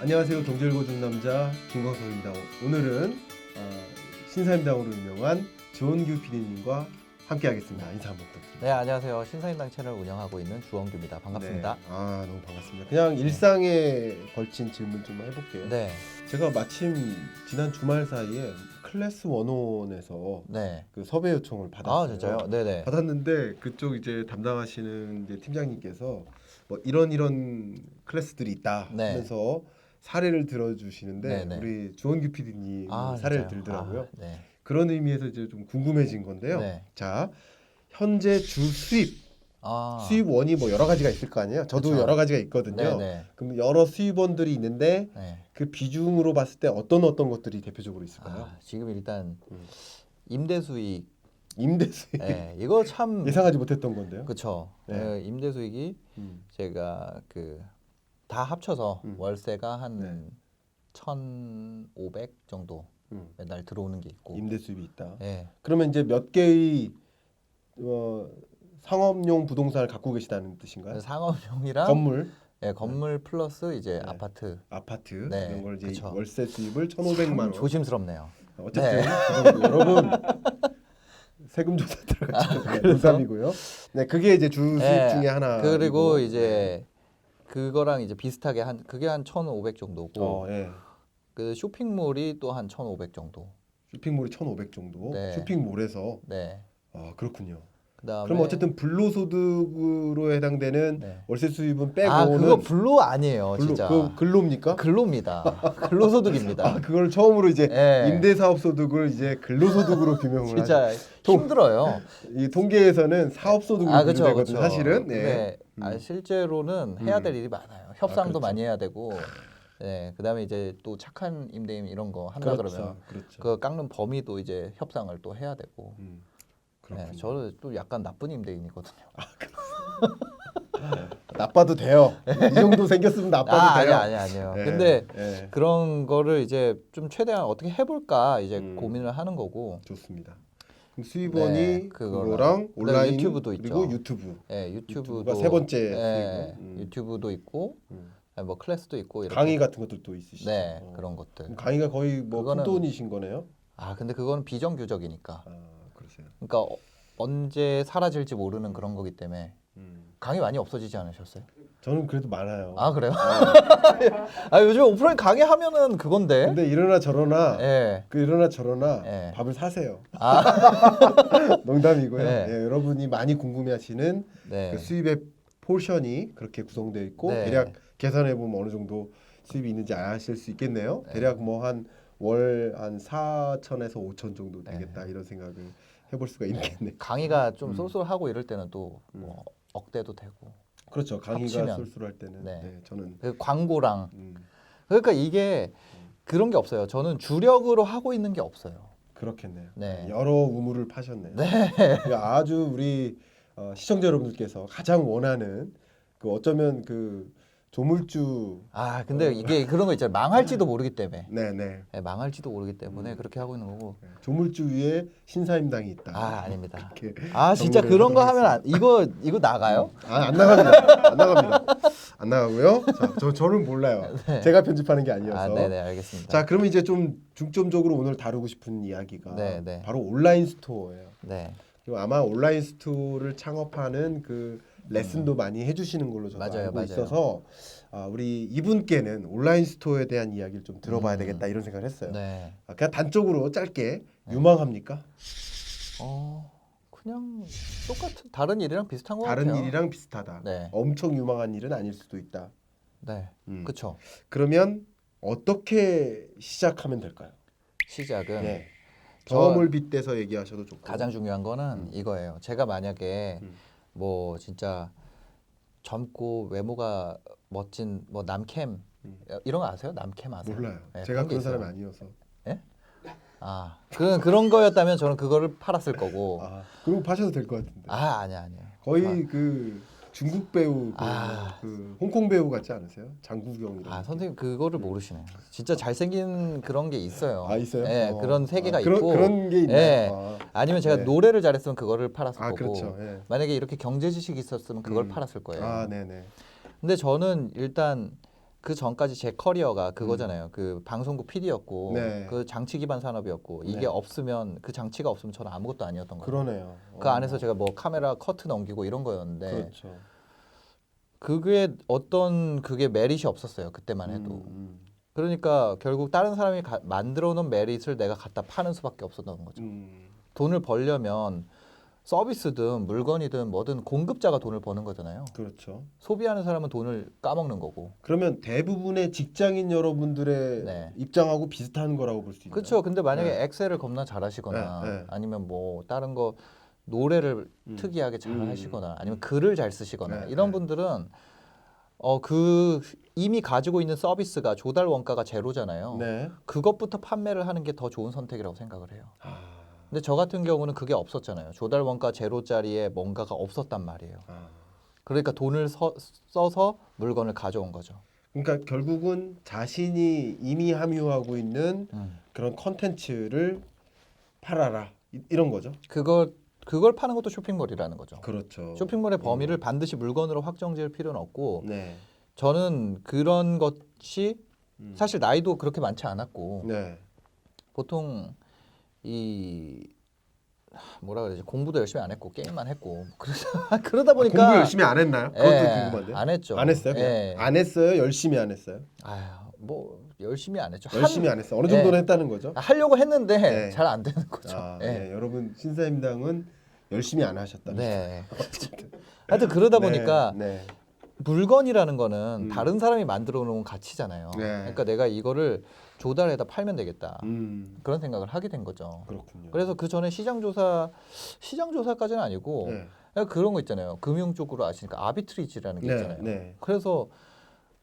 안녕하세요. 경제를 고준 남자 김광석입니다. 오늘은 신사임당으로 유명한 주원규 PD님과 함께하겠습니다. 인사 한번 부탁드립니다. 네, 안녕하세요. 신사임당 채널 운영하고 있는 주원규입니다. 반갑습니다. 네. 너무 반갑습니다. 그냥 일상에 걸친 질문 좀 해볼게요. 네, 제가 마침 지난 주말 사이에 클래스 101에서 네. 그 섭외 요청을 받았어요. 아, 진짜요? 네네. 받았는데 그쪽 이제 담당하시는 이제 팀장님께서 뭐 이런 클래스들이 있다 네. 하면서 사례를 들어주시는데 네네. 우리 주원규 PD님 사례를 진짜요? 들더라고요. 네. 그런 의미에서 이제 좀 궁금해진 건데요. 네. 자, 현재 주 수입원이 뭐 여러 가지가 있을 거 아니에요. 저도 그쵸. 여러 가지가 있거든요. 네네. 그럼 여러 수입원들이 있는데 네. 그 비중으로 봤을 때 어떤 것들이 대표적으로 있을까요? 지금 일단 음. 임대 수익, 임대 수익 이거 참 예상하지 못했던 건데요. 그쵸. 네. 임대 수익이 음. 제가 다 합쳐서 월세가 한 네. 1,500 정도 매달 들어오는 게 있고. 임대 수입이 있다. 네. 그러면 이제 몇 개의 상업용 부동산을 갖고 계시다는 뜻인가요? 상업용이랑 건물, 건물 플러스 이제 네. 아파트. 네. 이런 걸 이제 그쵸. 월세 수입을 1,500만 원. 조심스럽네요. 어쨌든 네. 그 정도. 여러분 세금 조사 들어가죠. 농담이고요. 네, 그게 이제 주 수입 중에 하나. 그리고 이제 그거랑 이제 비슷하게 그게 한 1,500 정도고. 예. 그 쇼핑몰이 또 한 1,500 정도. 쇼핑몰이 1,500 정도. 네. 쇼핑몰에서. 네. 그렇군요. 그다음에 그럼 어쨌든 근로소득으로 해당되는 네. 월세 수입은 빼고는 그거 근로 아니에요, 진짜. 그 근로입니까? 근로입니다. 근로소득입니다. 그걸 처음으로 이제 네. 임대사업소득을 이제 근로소득으로 규명을 진짜 힘들어요. 이 통계에서는 사업소득으로 그쵸, 분류되거든요, 그쵸. 사실은. 네. 근데 실제로는 해야 될 일이 많아요. 협상도 그렇죠. 많이 해야 되고. 네, 그다음에 이제 또 착한 임대인 이런 거 한다 그러면 그렇죠. 그 깎는 범위도 이제 협상을 또 해야 되고. 그렇군요. 네, 저는 또 약간 나쁜 임대인이거든요. 나빠도 돼요. 이 정도 생겼으면 나빠도 돼요. 아니에요. 네, 근데 네. 그런 거를 이제 좀 최대한 어떻게 해볼까 이제 고민을 하는 거고. 좋습니다. 그럼 수입원이 네, 그거랑 온라인 유튜브도 그리고 있죠. 유튜브. 네, 유튜브가 세 번째 수입원. 유튜브도 있고, 뭐 클래스도 있고 이렇게. 강의 같은 것들도 있으시죠. 네, 그런 것들. 그럼 강의가 거의 뭐 그거는- 푼돈이신 거네요. 근데 그거는 비정규적이니까. 그러세요. 그러니까 언제 사라질지 모르는 그런 거기 때문에 강의 많이 없어지지 않으셨어요? 저는 그래도 많아요. 그래요? 요즘 오프라인 강의 하면은 그건데. 근데 이러나 저러나 예. 이러나 저러나 네. 밥을 사세요. 농담이고요. 네. 예, 여러분이 많이 궁금해하시는 네. 그 수입의 포션이 그렇게 구성되어 있고 네. 대략 계산해 보면 어느 정도 수입이 있는지 아실 수 있겠네요. 네. 대략 뭐 한 월 한 4천에서 5천 정도 되겠다 네. 이런 생각을 해볼 수가 있겠네요. 강의가 좀 쏠쏠하고 이럴 때는 또 뭐 억대도 되고. 그렇죠. 강의가 합치면. 쏠쏠할 때는 네. 저는 그 광고랑 음, 그러니까 이게 그런 게 없어요. 저는 주력으로 하고 있는 게 없어요. 그렇겠네요. 네. 여러 우물을 파셨네요. 네. 아주 우리 시청자 여러분들께서 가장 원하는 그 어쩌면 그 조물주 근데 이게 그런 거 있잖아요. 망할지도 모르기 때문에. 네네 네, 망할지도 모르기 때문에 그렇게 하고 있는 거고. 조물주 위에 신사임당이 있다. 아닙니다. 이렇게 진짜 정보를 그런 거 하도록 하면 이거 나가요? 안 나갑니다. 안 나갑니다. 안 나가고요. 자, 저는 몰라요. 제가 편집하는 게 아니어서. 네네, 알겠습니다. 자, 그러면 이제 좀 중점적으로 오늘 다루고 싶은 이야기가 네. 바로 온라인 스토어예요. 네. 그리고 아마 온라인 스토어를 창업하는 그 레슨도 많이 해주시는 걸로 저도 맞아요, 알고 맞아요. 있어서 우리 이분께는 온라인 스토어에 대한 이야기를 좀 들어봐야 되겠다 이런 생각을 했어요. 네. 그냥 단적으로 짧게 유망합니까? 그냥 똑같은 다른 일이랑 비슷한 거 다른 같아요. 일이랑 비슷하다. 네. 엄청 유망한 일은 아닐 수도 있다. 네. 그렇죠. 그러면 어떻게 시작하면 될까요? 시작은 네. 경험을 빗대서 얘기하셔도 좋고. 가장 중요한 거는 이거예요. 제가 만약에 뭐 진짜 젊고 외모가 멋진 뭐 남캠 이런 거 아세요? 남캠 아세요? 몰라요. 네, 제가 게 그런 있어요. 사람이 아니어서. 그런 거였다면 저는 그거를 팔았을 거고. 그리고 파셔도 될 것 같은데. 아니에요. 거의 그 중국 배우, 그 홍콩 배우 같지 않으세요? 장국영이랑. 선생님 그거를 모르시네요. 진짜 잘생긴 그런 게 있어요. 있어요? 네, 그런 세계가 있고. 그런 게 있나요? 네. 아니면 제가 네. 노래를 잘했으면 그거를 팔았을 거고. 그렇죠. 예. 만약에 이렇게 경제 지식이 있었으면 그걸 팔았을 거예요. 네네. 근데 저는 일단 그 전까지 제 커리어가 그거잖아요. 그 방송국 PD였고 네. 그 장치 기반 산업이었고 이게 네. 없으면 그 장치가 없으면 저는 아무것도 아니었던 거예요. 그러네요. 그 안에서 제가 뭐 카메라 커트 넘기고 이런 거였는데 그렇죠. 그게 어떤 그게 메릿이 없었어요. 그때만 해도. 그러니까 결국 다른 사람이 만들어 놓은 메릿을 내가 갖다 파는 수밖에 없었던 거죠. 돈을 벌려면 서비스든 물건이든 뭐든 공급자가 돈을 버는 거잖아요. 그렇죠. 소비하는 사람은 돈을 까먹는 거고. 그러면 대부분의 직장인 여러분들의 네. 입장하고 비슷한 거라고 볼 수 있나요? 그렇죠. 근데 만약에 네. 엑셀을 겁나 잘하시거나 네. 아니면 뭐 다른 거 노래를 특이하게 잘하시거나 아니면 글을 잘 쓰시거나 이런 분들은 그 이미 가지고 있는 서비스가 조달 원가가 제로잖아요. 네. 그것부터 판매를 하는 게 더 좋은 선택이라고 생각을 해요. 아. 근데 저 같은 경우는 그게 없었잖아요. 조달 원가 제로짜리에 뭔가가 없었단 말이에요. 그러니까 돈을 써서 물건을 가져온 거죠. 그러니까 결국은 자신이 이미 함유하고 있는 그런 컨텐츠를 팔아라 이런 거죠. 그걸 파는 것도 쇼핑몰이라는 거죠. 그렇죠. 쇼핑몰의 범위를 반드시 물건으로 확정 지을 필요는 없고 네. 저는 그런 것이 사실 나이도 그렇게 많지 않았고 네. 보통 이 뭐라 그러지 공부도 열심히 안 했고 게임만 했고 그러다 보니까 공부 열심히 안 했나요? 그것도 궁금한데요. 안 했죠. 안 했어요? 그냥? 안 했어요? 열심히 안 했어요? 아유 뭐 열심히 안 했죠. 열심히 안 했어요. 어느 정도는 했다는 거죠? 하려고 했는데 네. 잘 안 되는 거죠. 네. 여러분 신사임당은 열심히 안 하셨다. 네. 하여튼 그러다 보니까 네. 물건이라는 거는 다른 사람이 만들어 놓은 가치잖아요. 네. 그러니까 내가 이거를 조달해다 팔면 되겠다. 그런 생각을 하게 된 거죠. 그렇군요. 그래서 그 전에 시장조사까지는 아니고 네. 그냥 그런 거 있잖아요. 금융 쪽으로 아시니까 아비트리지라는 게 네. 있잖아요. 네. 그래서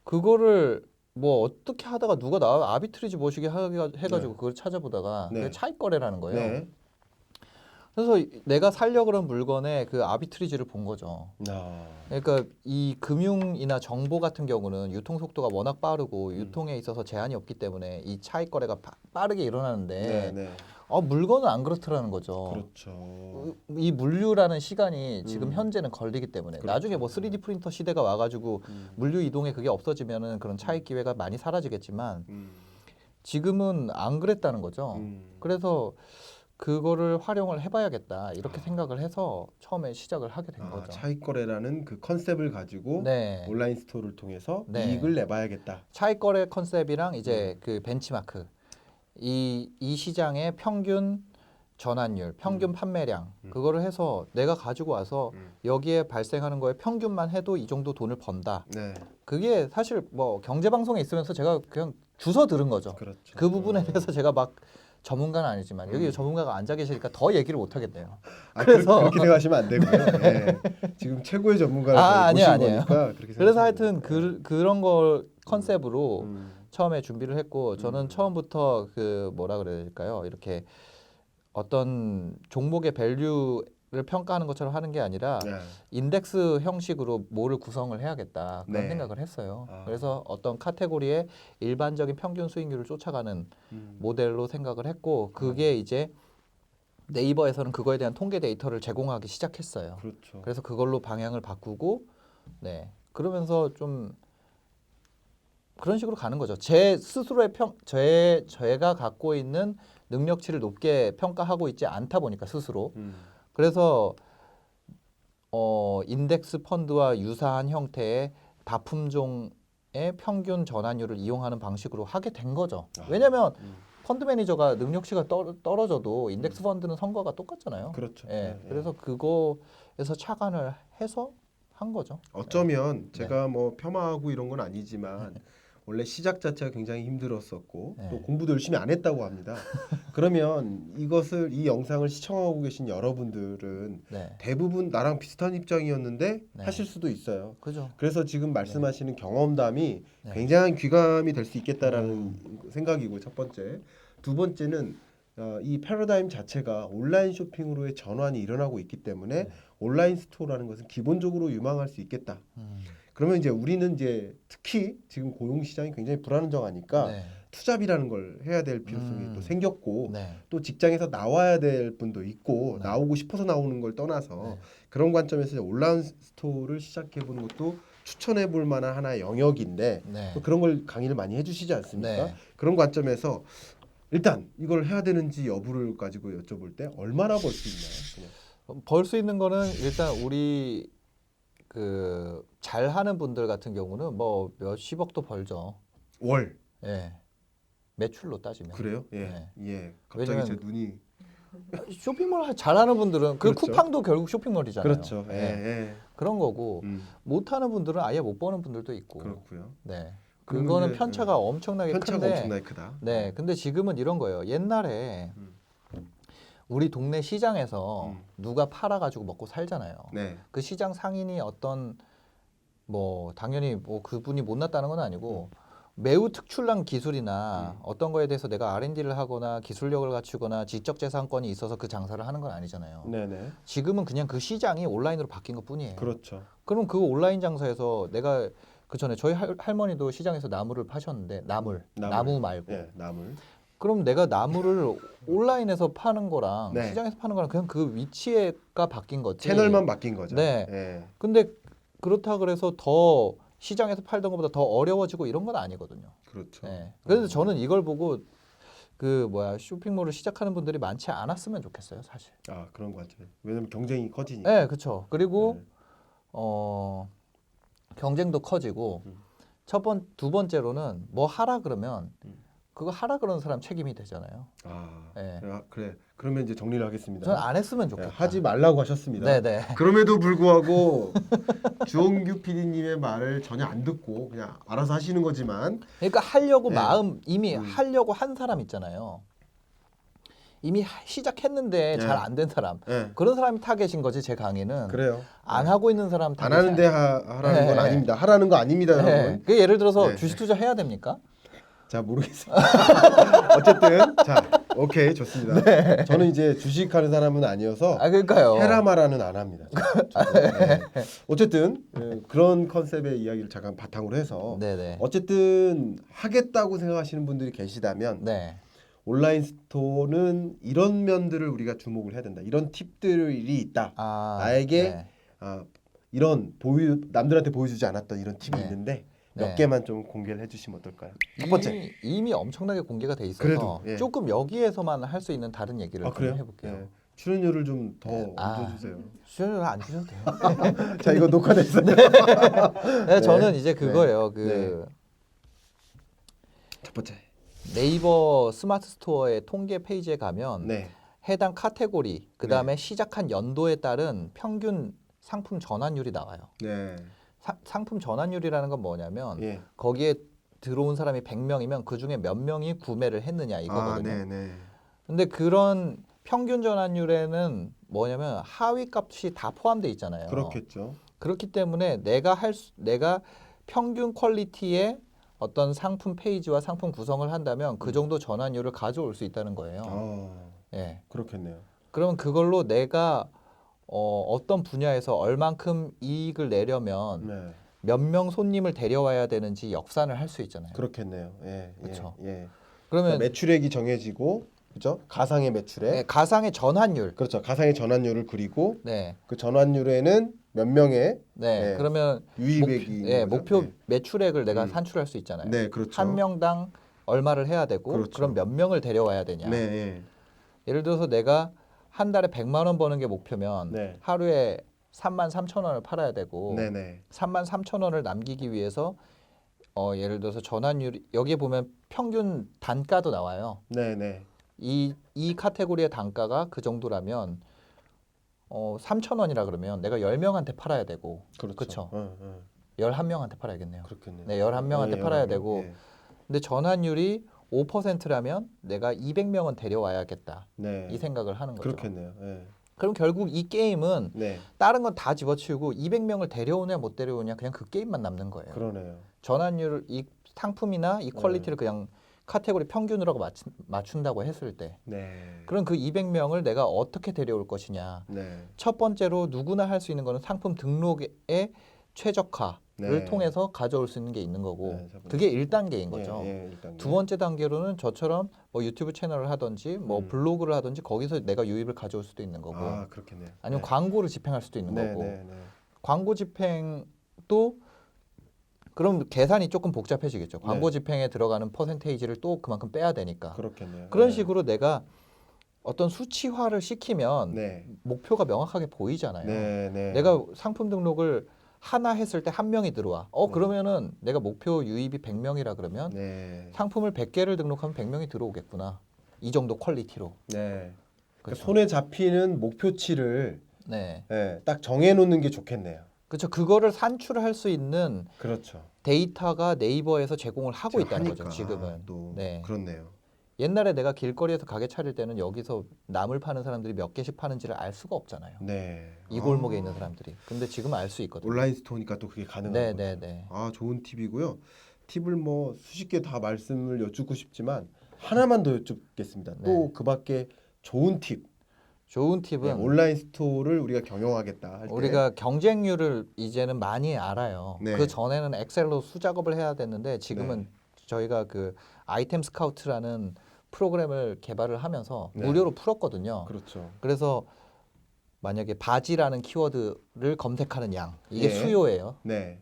그거를 뭐 어떻게 하다가 누가 나와 아비트리지 뭐시기 해가지고 그걸 찾아보다가 네. 그게 차익거래라는 거예요. 네. 그래서 내가 살려고 그런 물건에 그 아비트리지를 본 거죠. 그러니까 이 금융이나 정보 같은 경우는 유통 속도가 워낙 빠르고 유통에 있어서 제한이 없기 때문에 이 차익 거래가 빠르게 일어나는데 네. 물건은 안 그렇더라는 거죠. 그렇죠. 이 물류라는 시간이 지금 현재는 걸리기 때문에 그렇죠. 나중에 뭐 3D 프린터 시대가 와가지고 물류 이동에 그게 없어지면은 그런 차익 기회가 많이 사라지겠지만 지금은 안 그랬다는 거죠. 그래서 그거를 활용을 해봐야겠다 이렇게 생각을 해서 처음에 시작을 하게 된 거죠. 차익거래라는 그 컨셉을 가지고 네. 온라인 스토어를 통해서 네. 이익을 내봐야겠다. 차익 거래 컨셉이랑 이제 그 벤치마크 이 시장의 평균 전환율, 평균 판매량 그거를 해서 내가 가지고 와서 여기에 발생하는 거에 평균만 해도 이 정도 돈을 번다. 네. 그게 사실 뭐 경제 방송에 있으면서 제가 그냥 주워 들은 거죠. 그렇죠. 그 부분에 대해서 제가 막 전문가는 아니지만 여기 전문가가 앉아 계시니까 더 얘기를 못 하겠네요. 그래서 그렇게 생각하시면 안 되고요. 네. 지금 최고의 전문가를 아니에요. 거니까 그렇게 그래서 생각하시면 하여튼 됩니다. 그런 걸 컨셉으로 음. 처음에 준비를 했고 저는 처음부터 그 뭐라 그래야 될까요? 이렇게 어떤 종목의 밸류를 평가하는 것처럼 하는 게 아니라 네. 인덱스 형식으로 뭐를 구성을 해야겠다 그런 네. 생각을 했어요. 그래서 어떤 카테고리의 일반적인 평균 수익률을 쫓아가는 모델로 생각을 했고 그게 이제 네이버에서는 그거에 대한 통계 데이터를 제공하기 시작했어요. 그렇죠. 그래서 그걸로 방향을 바꾸고 네 그러면서 좀 그런 식으로 가는 거죠. 제 스스로의 제가 갖고 있는 능력치를 높게 평가하고 있지 않다 보니까 스스로 그래서 인덱스 펀드와 유사한 형태의 다품종의 평균 전환율을 이용하는 방식으로 하게 된 거죠. 왜냐하면 펀드 매니저가 능력치가 떨어져도 인덱스 펀드는 성과가 똑같잖아요. 그렇죠. 예, 그래서 그거에서 착안을 해서 한 거죠. 어쩌면 제가 뭐 폄하하고 이런 건 아니지만 네. 원래 시작 자체가 굉장히 힘들었었고 네. 또 공부도 열심히 안 했다고 합니다. 그러면 이 영상을 시청하고 계신 여러분들은 네, 대부분 나랑 비슷한 입장이었는데 네. 하실 수도 있어요. 그죠. 그래서 지금 말씀하시는 경험담이 네. 굉장한 귀감이 될 수 있겠다라는 생각이고 첫 번째. 두 번째는 이 패러다임 자체가 온라인 쇼핑으로의 전환이 일어나고 있기 때문에 온라인 스토어라는 것은 기본적으로 유망할 수 있겠다. 그러면 이제 우리는 이제 특히 지금 고용 시장이 굉장히 불안정하니까 네. 투잡이라는 걸 해야 될 필요성이 또 생겼고 네. 또 직장에서 나와야 될 분도 있고 네. 나오고 싶어서 나오는 걸 떠나서 네. 그런 관점에서 이제 온라인 스토어를 시작해 보는 것도 추천해 볼 만한 하나의 영역인데 네. 또 그런 걸 강의를 많이 해주시지 않습니까? 네. 그런 관점에서 일단 이걸 해야 되는지 여부를 가지고 여쭤볼 때 얼마나 벌 수 있나요? 벌 수 있는 거는 일단 우리 그 잘하는 분들 같은 경우는 뭐 몇십억도 벌죠. 월 예. 매출로 따지면. 그래요? 예, 네. 예. 갑자기 제 왜냐면 눈이 쇼핑몰 잘하는 분들은 그 그렇죠. 쿠팡도 결국 쇼핑몰이잖아요. 그렇죠. 예, 예. 그런 거고 못하는 분들은 아예 못 버는 분들도 있고. 그렇고요. 네. 그러면 그거는 이제, 편차가 엄청나게 편차가 큰데. 엄청나게 크다. 네. 근데 지금은 이런 거예요. 옛날에 우리 동네 시장에서 누가 팔아가지고 먹고 살잖아요. 네. 그 시장 상인이 어떤 뭐 당연히 뭐 그분이 못났다는 건 아니고 매우 특출난 기술이나 어떤 거에 대해서 내가 R&D를 하거나 기술력을 갖추거나 지적재산권이 있어서 그 장사를 하는 건 아니잖아요. 네네. 지금은 그냥 그 시장이 온라인으로 바뀐 것 뿐이에요. 그렇죠. 그럼 그 온라인 장사에서 내가 그 전에 저희 할머니도 시장에서 나무를 파셨는데 나무 말고 예, 나물. 그럼 내가 나무를 온라인에서 파는 거랑 네. 시장에서 파는 거랑 그냥 그 위치가 바뀐 거지. 채널만 바뀐 거죠. 네. 예. 근데 그렇다 그래서 더 시장에서 팔던 것보다 더 어려워지고 이런 건 아니거든요. 그렇죠. 네. 그래서 저는 이걸 보고 그 쇼핑몰을 시작하는 분들이 많지 않았으면 좋겠어요, 사실. 아, 그런 것 같아요. 왜냐면 경쟁이 커지니까. 네, 그렇죠. 그리고 네. 경쟁도 커지고 두 번째로는 뭐 하라 그러면 그거 하라 그러는 사람 책임이 되잖아요. 아, 네. 그래. 그러면 이제 정리를 하겠습니다. 저는 안 했으면 예, 좋겠다. 하지 말라고 하셨습니다. 네네. 그럼에도 불구하고 주홍규 PD님의 말을 전혀 안 듣고 그냥 알아서 하시는 거지만 그러니까 하려고 네. 마음 이미 하려고 한 사람 있잖아요. 이미 시작했는데 네. 잘 안 된 사람. 예, 그런 사람이 타겟인 거지 제 강의는. 그래요. 안 하고 있는 사람 안 타겟이 하는데 하라는 건 네. 아닙니다. 하라는 거 아닙니다, 네. 여러분. 그 예를 들어서 네. 주식 투자 해야 됩니까? 자, 모르겠습니다. 어쨌든 자, 오케이, 좋습니다. 저는 이제 주식하는 사람은 아니어서 아 그러니까요. 해라 마라는 안 합니다. 저도. 네. 어쨌든 그런 컨셉의 이야기를 잠깐 바탕으로 해서 네네. 어쨌든 하겠다고 생각하시는 분들이 계시다면 네. 온라인 스토어는 이런 면들을 우리가 주목을 해야 된다. 이런 팁들이 있다. 나에게 네. 이런 남들한테 보여주지 않았던 이런 팁이 네. 있는데 몇 네. 개만 좀 공개를 해주시면 어떨까요? 첫 번째. 이미 엄청나게 공개가 돼 있어서 그래도, 예. 조금 여기에서만 할 수 있는 다른 얘기를 아, 좀 그래요? 해볼게요. 네. 출연료를 좀 더 아. 얹어주세요. 수연을 안 주셔도 돼요. 자, 이거 녹화됐어요. 네, 저는 이제 그거예요. 네. 첫 번째. 네이버 스마트 스토어의 통계 페이지에 가면 네. 해당 카테고리 그다음에 시작한 연도에 따른 평균 상품 전환율이 나와요. 네. 상품 전환율이라는 건 뭐냐면 예. 거기에 들어온 사람이 100명이면 그중에 몇 명이 구매를 했느냐 이거거든요. 아, 네. 근데 그런 평균 전환율에는 뭐냐면 하위 값이 다 포함되어 있잖아요. 그렇겠죠. 그렇기 때문에 내가 평균 퀄리티의 어떤 상품 페이지와 상품 구성을 한다면 그 정도 전환율을 가져올 수 있다는 거예요. 예. 그렇겠네요. 그러면 그걸로 내가 어떤 분야에서 얼만큼 이익을 내려면 네. 몇 명 손님을 데려와야 되는지 역산을 할 수 있잖아요. 그렇겠네요. 예. 그쵸. 예. 그러면 매출액이 정해지고, 그죠? 가상의 매출액. 네, 가상의 전환율. 그렇죠. 가상의 전환율을 그리고 네. 그 전환율에는 몇 명의 네. 네. 그러면 유입액이 목표 매출액을 내가 산출할 수 있잖아요. 네, 그렇죠. 한 명당 얼마를 해야 되고 그렇죠. 그럼 몇 명을 데려와야 되냐. 네, 예. 예를 들어서 내가 한 달에 100만 원 버는 게 목표면 네. 하루에 3만 3천 원을 팔아야 되고 네, 네. 3만 3천 원을 남기기 위해서 예를 들어서 전환율 여기에 보면 평균 단가도 나와요. 네, 네. 이 카테고리의 단가가 그 정도라면 3천 원이라 그러면 내가 10명한테 팔아야 되고 그렇죠. 그쵸? 어. 11명한테 팔아야겠네요. 그렇겠네요. 네, 11명한테 팔아야 11명. 되고 예. 근데 전환율이 5%라면 내가 200명은 데려와야겠다. 네. 이 생각을 하는 거죠. 그렇겠네요. 예. 그럼 결국 이 게임은 네. 다른 건 다 집어치우고 200명을 데려오냐 못 데려오냐 그냥 그 게임만 남는 거예요. 그러네요. 전환율 이 상품이나 이 퀄리티를 그냥 카테고리 평균으로 맞춘다고 했을 때 네. 그럼 그 200명을 내가 어떻게 데려올 것이냐. 네. 첫 번째로 누구나 할 수 있는 거는 상품 등록의 최적화를 네. 통해서 가져올 수 있는 게 있는 거고 네, 첫 번째. 그게 1단계인 거죠. 예, 일단. 두 번째 단계로는 저처럼 뭐 유튜브 채널을 하든지 뭐 블로그를 하든지 거기서 내가 유입을 가져올 수도 있는 거고 그렇겠네요. 아니면 네. 광고를 집행할 수도 있는 네, 거고 네, 네. 광고 집행도 그럼 계산이 조금 복잡해지겠죠. 네. 광고 집행에 들어가는 퍼센테이지를 또 그만큼 빼야 되니까. 그렇겠네요. 그런 네. 식으로 내가 어떤 수치화를 시키면 네. 목표가 명확하게 보이잖아요. 네, 네. 내가 상품 등록을 하나 했을 때 한 명이 들어와. 네. 그러면은 내가 목표 유입이 100명이라 그러면 네. 상품을 100개를 등록하면 100명이 들어오겠구나. 이 정도 퀄리티로. 네. 그러니까 그렇죠. 손에 잡히는 목표치를 네. 네, 딱 정해 놓는 게 좋겠네요. 그렇죠. 그거를 산출할 수 있는 그렇죠. 데이터가 네이버에서 제공을 하고 있다는 하니까 거죠. 지금은. 또 네. 그렇네요. 옛날에 내가 길거리에서 가게 차릴 때는 여기서 나물 파는 사람들이 몇 개씩 파는지를 알 수가 없잖아요. 네. 이 골목에 있는 사람들이. 근데 지금은 알 수 있거든요. 온라인 스토어니까 또 그게 가능한 네, 거죠. 네, 네. 아, 좋은 팁이고요. 팁을 뭐 수십 개 다 말씀을 여쭙고 싶지만 하나만 더 여쭙겠습니다. 네. 또 그밖에 좋은 팁. 좋은 네, 팁은 온라인 스토어를 우리가 경영하겠다 할 때. 우리가 경쟁률을 이제는 많이 알아요. 네. 그 전에는 엑셀로 수작업을 해야 됐는데 지금은 저희가 그 아이템 스카우트라는 프로그램을 개발을 하면서 네. 무료로 풀었거든요. 그렇죠. 그래서 만약에 바지라는 키워드를 검색하는 양 이게 예. 수요예요. 네.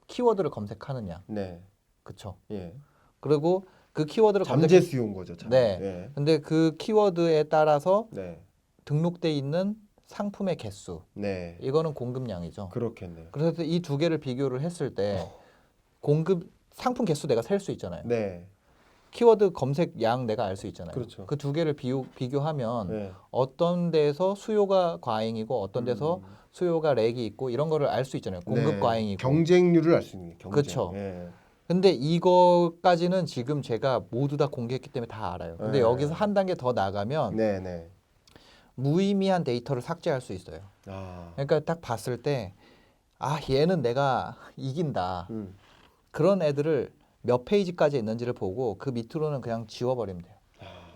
키워드를 검색하는 양, 네. 그렇죠. 예. 그리고 그 키워드를 잠재 수요인 거죠. 참. 네. 예. 근데 그 키워드에 따라서 네. 등록돼 있는 상품의 개수 네. 이거는 공급량이죠. 그렇겠네요. 그래서 이 두 개를 비교를 했을 때 공급 상품 개수 내가 셀 수 있잖아요. 네. 키워드 검색 양 내가 알 수 있잖아요. 그렇죠. 그 두 개를 비교하면 네. 어떤 데서 수요가 과잉이고 어떤 데서 음. 수요가 렉이 있고 이런 거를 알 수 있잖아요. 공급 네. 과잉이고. 경쟁률을 알 수 있는 게 경쟁. 그쵸. 예. 근데 이거까지는 지금 제가 모두 다 공개했기 때문에 다 알아요. 근데 네. 여기서 한 단계 더 나가면 네, 네. 무의미한 데이터를 삭제할 수 있어요. 아. 그러니까 딱 봤을 때 아, 얘는 내가 이긴다. 음. 그런 애들을 몇 페이지까지 있는지를 보고 그 밑으로는 그냥 지워버리면 돼요.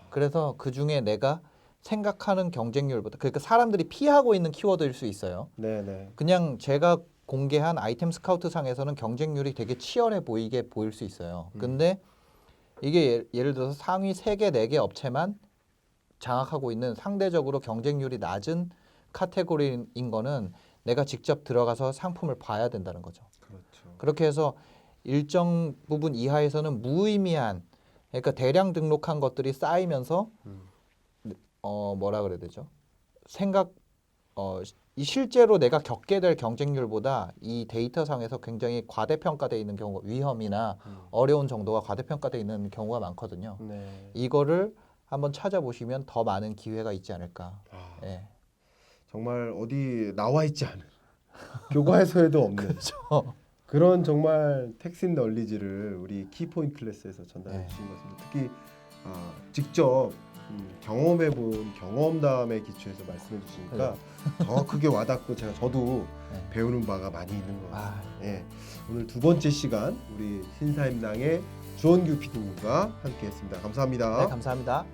그래서 그 중에 내가 생각하는 경쟁률보다 그러니까 사람들이 피하고 있는 키워드일 수 있어요. 네, 네. 그냥 제가 공개한 아이템 스카우트 상에서는 경쟁률이 되게 치열해 보이게 보일 수 있어요. 근데 이게 예를 들어서 상위 3개, 4개 업체만 장악하고 있는 상대적으로 경쟁률이 낮은 카테고리인 거는 내가 직접 들어가서 상품을 봐야 된다는 거죠. 그렇죠. 그렇게 해서 일정 부분 이하에서는 무의미한 그러니까 대량 등록한 것들이 쌓이면서 뭐라 그래야 되죠? 이 실제로 내가 겪게 될 경쟁률보다 이 데이터상에서 굉장히 과대평가되어 있는 경우 위험이나 어려운 정도가 과대평가되어 있는 경우가 많거든요. 네. 이거를 한번 찾아보시면 더 많은 기회가 있지 않을까. 아, 예. 정말 어디 나와 있지 않은 교과서에도 없는 그렇죠. 그런 정말 텍신 널리지를 우리 키포인트 클래스에서 전달해 네. 주신 것 같습니다. 특히 직접 경험해 본 경험담에 기초해서 말씀해 주시니까 더 크게 와닿고 저도 네. 배우는 바가 많이 있는 것 같습니다. 아, 예. 오늘 두 번째 시간 우리 신사임당의 주원규 PD님과 함께했습니다. 감사합니다. 네, 감사합니다.